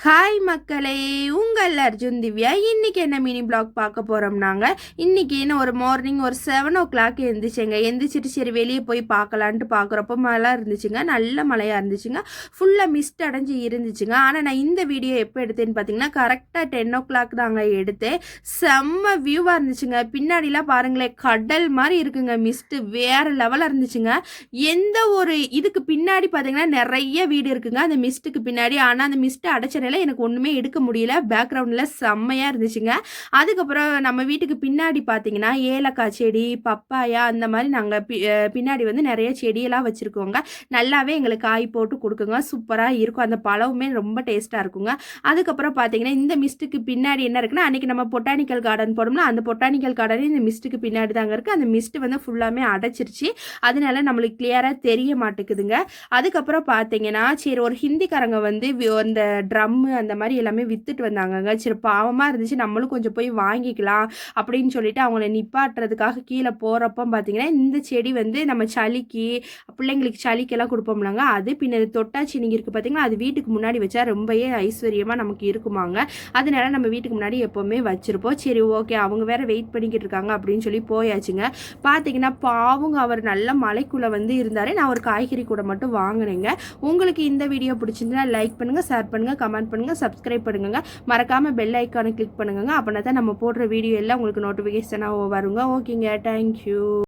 Hi மக்களே, உங்கள் அர்ஜுன் திவ்யா. இன்றைக்கி என்ன மினி பிளாக் பார்க்க போகிறோம்னாங்க. இன்றைக்கி என்ன ஒரு மார்னிங் ஒரு 7 o'clock எழுந்திரிச்சேங்க. எந்திரிச்சிட்டு சரி வெளியே போய் பார்க்கலான்ட்டு பார்க்குறப்போ மழை இருந்துச்சுங்க. நல்ல மழையாக இருந்துச்சுங்க. ஃபுல்லாக மிஸ்ட் அடைஞ்சு இருந்துச்சுங்க. ஆனால் நான் இந்த வீடியோ எப்போ எடுத்தேன்னு பார்த்தீங்கன்னா கரெக்டாக 10 o'clock தாங்க எடுத்தேன். செம்ம வியூவாக இருந்துச்சுங்க. பின்னாடிலாம் பாருங்களேன், கடல் மாதிரி இருக்குங்க. மிஸ்ட்டு வேறு லெவலாக இருந்துச்சுங்க. எந்த ஒரு இதுக்கு பின்னாடி பார்த்தீங்கன்னா நிறைய வீடு இருக்குங்க அந்த மிஸ்ட்டுக்கு பின்னாடி. ஆனால் அந்த மிஸ்ட்டு அடைச்ச எனக்கு ஒன்றுமே எடுக்க முடியல. பேக்ரவுண்டில் செம்மையாக இருந்துச்சுங்க. அதுக்கப்புறம் நம்ம வீட்டுக்கு பின்னாடி பார்த்தீங்கன்னா ஏலக்காய் செடி, பப்பாயா அந்த மாதிரி நாங்கள் பின்னாடி வந்து நிறைய செடியெல்லாம் வச்சுருக்கோங்க. நல்லாவே எங்களுக்கு காய் போட்டு கொடுக்குங்க. சூப்பராக இருக்கும். அந்த பழமுமே ரொம்ப டேஸ்ட்டாக இருக்குங்க. அதுக்கப்புறம் பார்த்தீங்கன்னா இந்த மிஸ்ட்டுக்கு பின்னாடி என்ன இருக்குன்னா, அன்றைக்கி நம்ம பொட்டானிக்கல் கார்டன் போனோம்னா அந்த பொட்டானிக்கல் கார்டன் இந்த மிஸ்ட்டுக்கு பின்னாடி தாங்க இருக்குது. அந்த மிஸ்ட்டு வந்து ஃபுல்லாமே அடைச்சிருச்சு. அதனால நம்மளுக்கு கிளியராக தெரிய மாட்டேங்குதுங்க. அதுக்கப்புறம் பார்த்தீங்கன்னா சரி ஒரு ஹிந்திக்காரங்க வந்து அந்த ட்ரம் அந்த மாதிரி எல்லாமே வித்துட்டு வந்தாங்கங்க. சரி பாவமாக இருந்துச்சு, நம்மளும் கொஞ்சம் போய் வாங்கிக்கலாம் அப்படின்னு சொல்லிட்டு அவங்கள நிப்பாட்டுறதுக்காக கீழே போகிறப்ப பார்த்தீங்கன்னா இந்த செடி வந்து நம்ம சளிக்கு பிள்ளைங்களுக்கு சளிக்கெல்லாம் கொடுப்போம்லாங்க. அது பின்ன தொட்டாச்சி நீங்கள் இருக்குது பார்த்தீங்கன்னா, அது வீட்டுக்கு முன்னாடி வச்சா ரொம்பவே ஐஸ்வர்யமாக நமக்கு இருக்குமாங்க. அதனால நம்ம வீட்டுக்கு முன்னாடி எப்போவுமே வச்சுருப்போம். சரி ஓகே, அவங்க வேறு வெயிட் பண்ணிக்கிட்டு இருக்காங்க அப்படின்னு சொல்லி போயாச்சுங்க. பார்த்தீங்கன்னா பாவங்க அவர் நல்ல மலைக்குள்ளே வந்து இருந்தார். நான் ஒரு காய்கறி கூட மட்டும் வாங்கினேங்க. உங்களுக்கு இந்த வீடியோ பிடிச்சிருந்தா லைக் பண்ணுங்கள், ஷேர் பண்ணுங்கள், கமெண்ட் பண்ணுங்க, சப்ஸ்கிரைப் பண்ணுங்க. மறக்காம பெல் ஐக்கானை கிளிக் பண்ணுங்க. அப்படின்னா தான் நம்ம போடுற வீடியோ எல்லாம் உங்களுக்கு நோட்டிஃபிகேஷனாக வருங்க. ஓகேங்க, தேங்க்யூ.